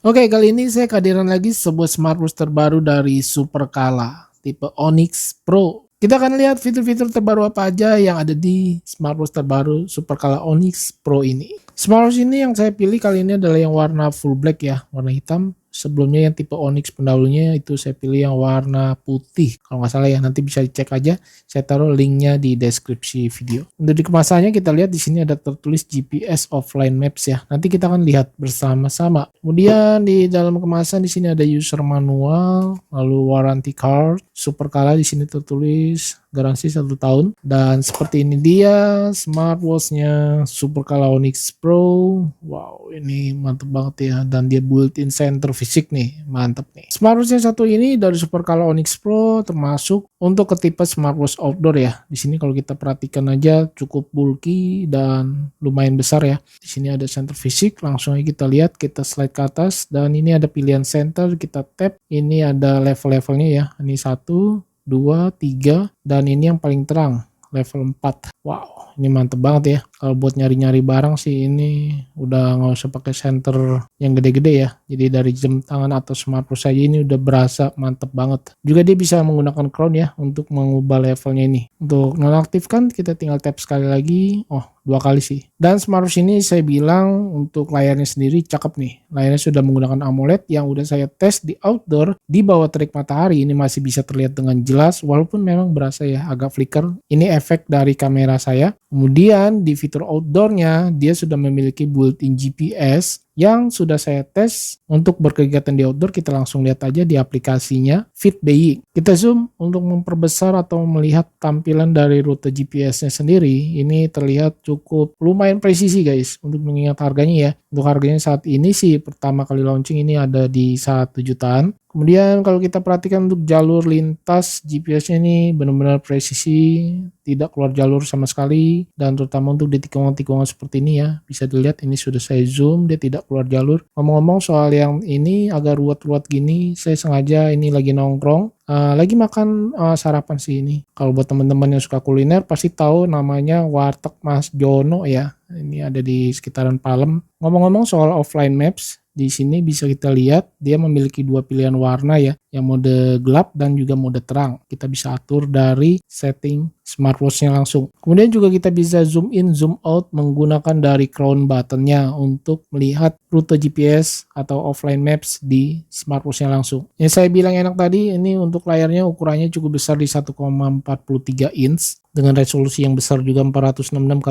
Oke, kali ini saya kehadiran lagi sebuah smartwatch terbaru dari Superkala, tipe Onyx Pro. Kita akan lihat fitur-fitur terbaru apa aja yang ada di smartwatch terbaru Superkala Onyx Pro ini. Smartwatch ini yang saya pilih kali ini adalah yang warna full black ya, warna hitam. Sebelumnya yang tipe Onyx pendahulunya itu saya pilih yang warna putih. Kalau nggak salah ya, nanti bisa dicek aja. Saya taruh linknya di deskripsi video. Untuk di kemasannya kita lihat di sini ada tertulis GPS Offline Maps ya. Nanti kita akan lihat bersama-sama. Kemudian di dalam kemasan di sini ada user manual, lalu warranty card. Superkala di sini tertulis garansi 1 tahun. Dan seperti ini dia smartwatchnya Superkala Onyx Pro. Wow, ini mantep banget ya. Dan dia built-in center fisik nih, mantep nih. Smartwatch yang satu ini dari Superkala Onyx Pro termasuk untuk ke tipe smartwatch outdoor ya. Di sini kalau kita perhatikan aja cukup bulky dan lumayan besar ya. Di sini ada center fisik, langsung aja kita lihat, kita slide ke atas dan ini ada pilihan center, kita tap. Ini ada level-levelnya ya. Ini 1, 2, 3 dan ini yang paling terang level 4. Wow, ini mantep banget ya. Kalau buat nyari-nyari barang sih ini udah nggak usah pakai center yang gede-gede ya. Jadi dari jam tangan atau smartwatch saja ini udah berasa mantep banget. Juga dia bisa menggunakan crown ya untuk mengubah levelnya ini. Untuk nonaktifkan kita tinggal tap sekali lagi. Oh, 2 kali sih. Dan smartwatch ini saya bilang untuk layarnya sendiri cakep nih. Layarnya sudah menggunakan AMOLED yang udah saya tes di outdoor di bawah terik matahari. Ini masih bisa terlihat dengan jelas walaupun memang berasa ya agak flicker. Ini efek dari kamera saya. Kemudian di fitur outdoornya dia sudah memiliki built-in GPS yang sudah saya tes untuk berkegiatan di outdoor. Kita langsung lihat aja di aplikasinya FitBeing. Kita zoom untuk memperbesar atau melihat tampilan dari rute GPS-nya sendiri. Ini terlihat cukup lumayan presisi guys untuk mengingat harganya ya. Untuk harganya saat ini sih pertama kali launching ini ada di 1 jutaan. Kemudian kalau kita perhatikan untuk jalur lintas GPS-nya ini benar-benar presisi, tidak keluar jalur sama sekali, dan terutama untuk di tikungan-tikungan seperti ini ya, bisa dilihat ini sudah saya zoom, dia tidak keluar jalur. Ngomong-ngomong soal yang ini agak ruwet-ruwet gini, saya sengaja ini lagi nongkrong, lagi makan sarapan sih ini. Kalau buat teman-teman yang suka kuliner pasti tahu namanya Warteg Mas Jono ya. Ini ada di sekitaran Palem. Ngomong-ngomong soal offline maps, di sini bisa kita lihat dia memiliki 2 pilihan warna ya, yang mode gelap dan juga mode terang. Kita bisa atur dari setting smartwatch-nya langsung. Kemudian juga kita bisa zoom in, zoom out menggunakan dari crown button-nya untuk melihat rute GPS atau offline maps di smartwatch-nya langsung. Yang saya bilang enak tadi, ini untuk layarnya ukurannya cukup besar di 1,43 inch dengan resolusi yang besar juga 466 x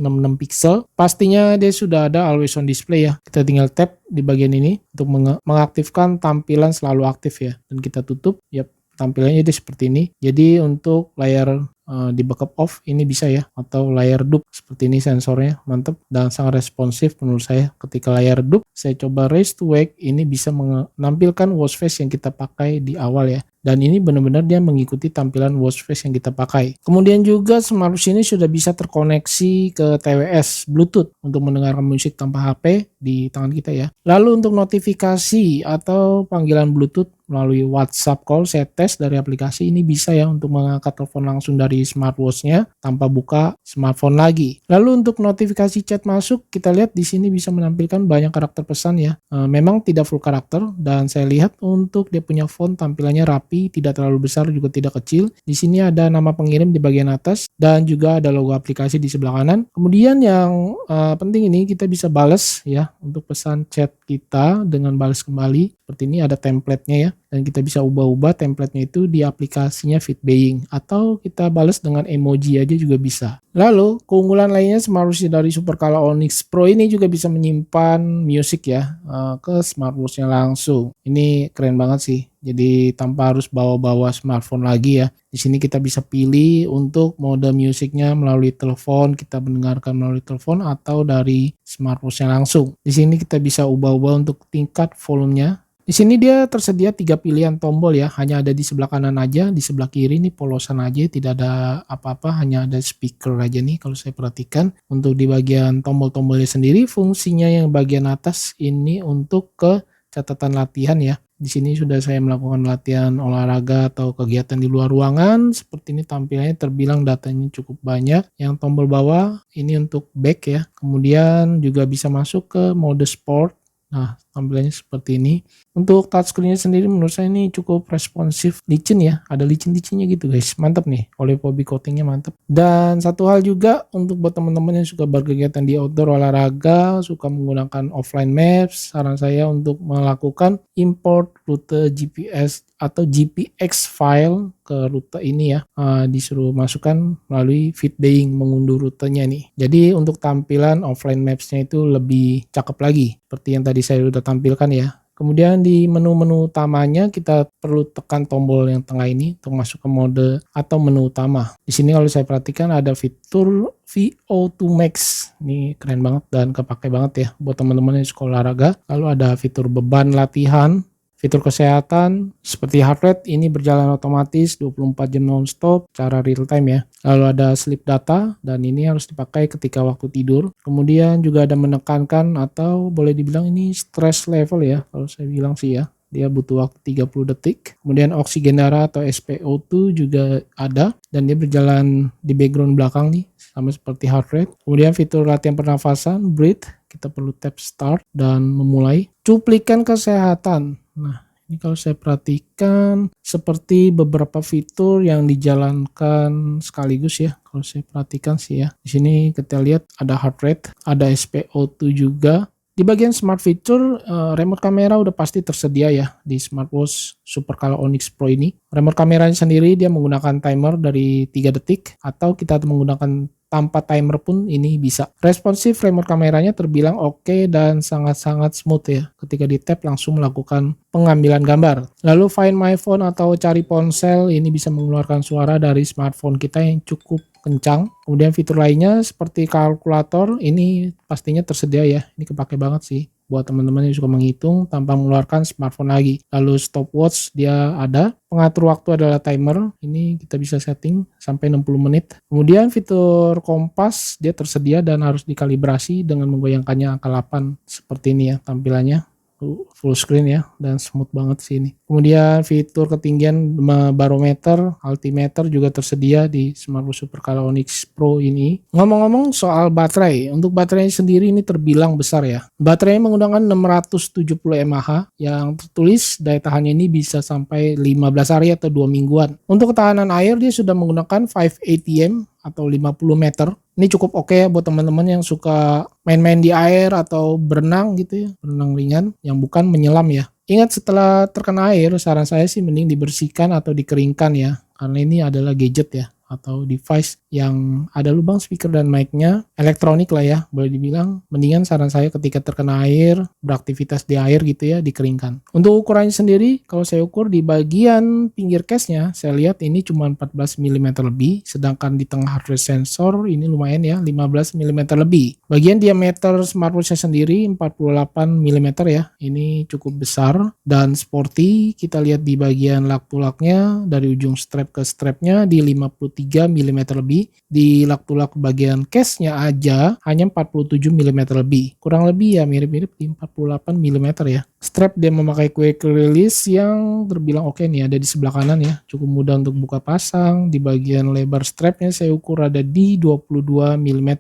466 pixel. Pastinya dia sudah ada always on display ya. Kita tinggal tap di bagian ini untuk mengaktifkan tampilan selalu aktif ya. Dan kita tutup, yap, tampilannya dia seperti ini. Jadi untuk layar di backup off ini bisa ya, atau layar dup seperti ini sensornya mantep dan sangat responsif menurut saya. Ketika layar dup saya coba raise to wake, ini bisa menampilkan watch face yang kita pakai di awal ya, dan ini benar-benar dia mengikuti tampilan watch face yang kita pakai. Kemudian juga smartwatch ini sudah bisa terkoneksi ke TWS Bluetooth untuk mendengarkan musik tanpa HP di tangan kita ya. Lalu untuk notifikasi atau panggilan Bluetooth melalui WhatsApp call, saya tes dari aplikasi ini bisa ya untuk mengangkat telepon langsung dari smartwatch-nya tanpa buka smartphone lagi. Lalu untuk notifikasi chat masuk, kita lihat di sini bisa menampilkan banyak karakter pesan ya. Memang tidak full karakter, dan saya lihat untuk dia punya font tampilannya rapi, tidak terlalu besar juga tidak kecil. Di sini ada nama pengirim di bagian atas dan juga ada logo aplikasi di sebelah kanan. Kemudian yang penting ini kita bisa balas ya untuk pesan chat kita dengan balas kembali. Seperti ini ada template-nya ya, dan kita bisa ubah-ubah template-nya itu di aplikasinya FitBeing, atau kita balas dengan emoji aja juga bisa. Lalu keunggulan lainnya smartwatch dari Superkala Onyx Pro ini juga bisa menyimpan music ya ke smartwatch-nya langsung. Ini keren banget sih. Jadi tanpa harus bawa-bawa smartphone lagi ya. Di sini kita bisa pilih untuk mode musiknya melalui telepon, kita mendengarkan melalui telepon atau dari smartwatch-nya langsung. Di sini kita bisa ubah-ubah untuk tingkat volumenya. Di sini dia tersedia 3 pilihan tombol ya, hanya ada di sebelah kanan aja, di sebelah kiri ini polosan aja, tidak ada apa-apa, hanya ada speaker aja nih kalau saya perhatikan. Untuk di bagian tombol-tombolnya sendiri, fungsinya yang bagian atas ini untuk ke catatan latihan ya. Di sini sudah saya melakukan latihan olahraga atau kegiatan di luar ruangan. Seperti ini tampilannya, terbilang datanya cukup banyak. Yang tombol bawah ini untuk back ya. Kemudian juga bisa masuk ke mode sport. Nah, tampilannya seperti ini. Untuk touchscreen-nya sendiri menurut saya ini cukup responsif, licin ya, ada licin-licinnya gitu guys, mantap nih, Olive coating-nya mantap. Dan satu hal juga untuk buat teman-teman yang suka berkegiatan di outdoor olahraga, suka menggunakan offline maps, saran saya untuk melakukan import rute GPS atau GPX file ke rute ini ya. Disuruh masukkan melalui Feedbaying, mengunduh rutenya nih. Jadi untuk tampilan offline maps-nya itu lebih cakep lagi, seperti yang tadi saya sudah tampilkan ya. Kemudian di menu-menu utamanya kita perlu tekan tombol yang tengah ini untuk masuk ke mode atau menu utama. Di sini kalau saya perhatikan ada fitur VO2 Max. Ini keren banget dan kepake banget ya buat teman-teman yang suka olahraga. Lalu ada fitur beban latihan, fitur kesehatan seperti heart rate ini berjalan otomatis 24 jam non-stop secara real time ya. Lalu ada sleep data dan ini harus dipakai ketika waktu tidur. Kemudian juga ada menekankan atau boleh dibilang ini stress level ya. Kalau saya bilang sih ya, dia butuh waktu 30 detik. Kemudian oksigen darah atau SpO2 juga ada dan dia berjalan di background belakang nih sama seperti heart rate. Kemudian fitur latihan pernafasan, breathe, kita perlu tap start dan memulai. Cuplikan kesehatan. Nah, ini kalau saya perhatikan seperti beberapa fitur yang dijalankan sekaligus ya. Kalau saya perhatikan sih ya. Di sini kita lihat ada heart rate, ada SpO2 juga. Di bagian smart feature, remote kamera udah pasti tersedia ya di smartwatch Supercolor Onyx Pro ini. Remote kameranya sendiri dia menggunakan timer dari 3 detik atau kita menggunakan tanpa timer pun ini bisa. Responsif remote kameranya terbilang oke dan sangat-sangat smooth ya. Ketika di tap langsung melakukan pengambilan gambar. Lalu Find My Phone atau cari ponsel ini bisa mengeluarkan suara dari smartphone kita yang cukup kencang. Kemudian fitur lainnya seperti kalkulator ini pastinya tersedia ya. Ini kepake banget sih buat teman-teman yang suka menghitung tanpa mengeluarkan smartphone lagi. Lalu stopwatch dia ada, pengatur waktu adalah timer, ini kita bisa setting sampai 60 menit. Kemudian fitur kompas dia tersedia dan harus dikalibrasi dengan menggoyangkannya angka 8 seperti ini ya tampilannya. Full screen ya dan smooth banget sih ini. Kemudian fitur ketinggian barometer, altimeter juga tersedia di smartwatch Supercolor Onyx Pro ini. Ngomong-ngomong soal baterai, untuk baterainya sendiri ini terbilang besar ya. Baterainya menggunakan 670 mAh yang tertulis daya tahannya ini bisa sampai 15 hari atau 2 mingguan. Untuk ketahanan air dia sudah menggunakan 5 ATM atau 50 meter. Ini cukup oke ya buat teman-teman yang suka main-main di air atau berenang gitu ya, berenang ringan yang bukan menyelam ya. Ingat setelah terkena air, saran saya sih mending dibersihkan atau dikeringkan ya, karena ini adalah gadget ya atau device yang ada lubang speaker dan mic-nya, elektronik lah ya, boleh dibilang. Mendingan saran saya ketika terkena air, beraktivitas di air gitu ya, dikeringkan. Untuk ukurannya sendiri, kalau saya ukur di bagian pinggir case-nya, saya lihat ini cuma 14 mm lebih, sedangkan di tengah heart rate sensor ini lumayan ya, 15 mm lebih. Bagian diameter smartwatch-nya sendiri 48 mm ya, ini cukup besar dan sporty. Kita lihat di bagian lak-tulaknya, dari ujung strap ke strapnya di 53 mm lebih, di lak-tulak bagian case-nya aja hanya 47 mm lebih, kurang lebih ya mirip-mirip di 48 mm ya. Strap dia memakai quick release yang terbilang oke nih, ada di sebelah kanan ya, cukup mudah untuk buka pasang. Di bagian lebar strapnya saya ukur ada di 22 mm.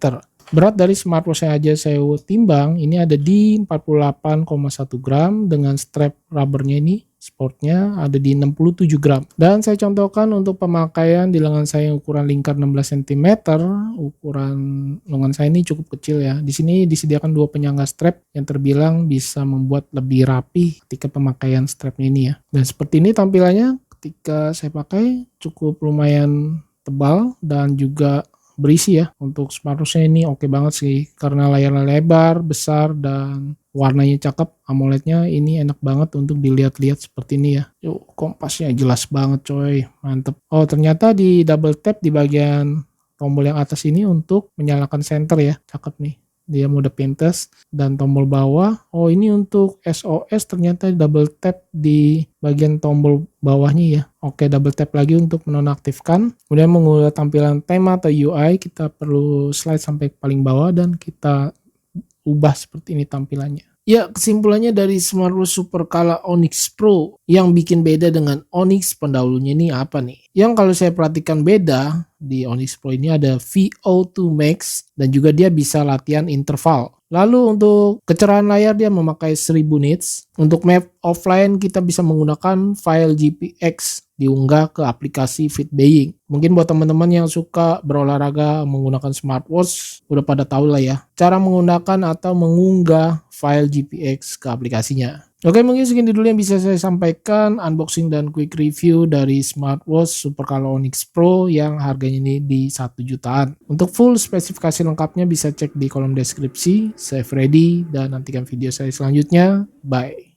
Berat dari smartwatch aja saya timbang ini ada di 48,1 gram dengan strap rubbernya ini sportnya ada di 67 gram. Dan saya contohkan untuk pemakaian di lengan saya yang ukuran lingkar 16 cm, ukuran lengan saya ini cukup kecil ya. Di sini disediakan 2 penyangga strap yang terbilang bisa membuat lebih rapi ketika pemakaian strapnya ini ya. Dan seperti ini tampilannya ketika saya pakai, cukup lumayan tebal dan juga berisi ya. Untuk smartwatch ini oke banget sih karena layarnya lebar, besar dan warnanya cakep. AMOLED-nya ini enak banget untuk dilihat-lihat seperti ini ya. Yuk, kompasnya jelas banget coy, mantep. Oh ternyata di double tap di bagian tombol yang atas ini untuk menyalakan center ya, cakep nih. Dia mode pintas dan tombol bawah. Oh ini untuk SOS ternyata double tap di bagian tombol bawahnya ya. Oke, double tap lagi untuk menonaktifkan. Kemudian mengubah tampilan tema atau UI, kita perlu slide sampai paling bawah dan kita ubah seperti ini tampilannya. Ya, kesimpulannya dari Smartwatch Supercala Onyx Pro yang bikin beda dengan Onyx pendahulunya ini apa nih? Yang kalau saya perhatikan beda di Onyx Pro ini ada VO2 Max dan juga dia bisa latihan interval. Lalu untuk kecerahan layar dia memakai 1000 nits. Untuk map offline kita bisa menggunakan file GPX diunggah ke aplikasi FitBuying. Mungkin buat teman-teman yang suka berolahraga menggunakan smartwatch udah pada tahu lah ya cara menggunakan atau mengunggah file GPX ke aplikasinya. Oke, mungkin segini dulu yang bisa saya sampaikan unboxing dan quick review dari smartwatch Supercala Onyx Pro yang harganya ini di 1 jutaan. Untuk full spesifikasi lengkapnya bisa cek di kolom deskripsi. Save ready dan nantikan video saya selanjutnya. Bye.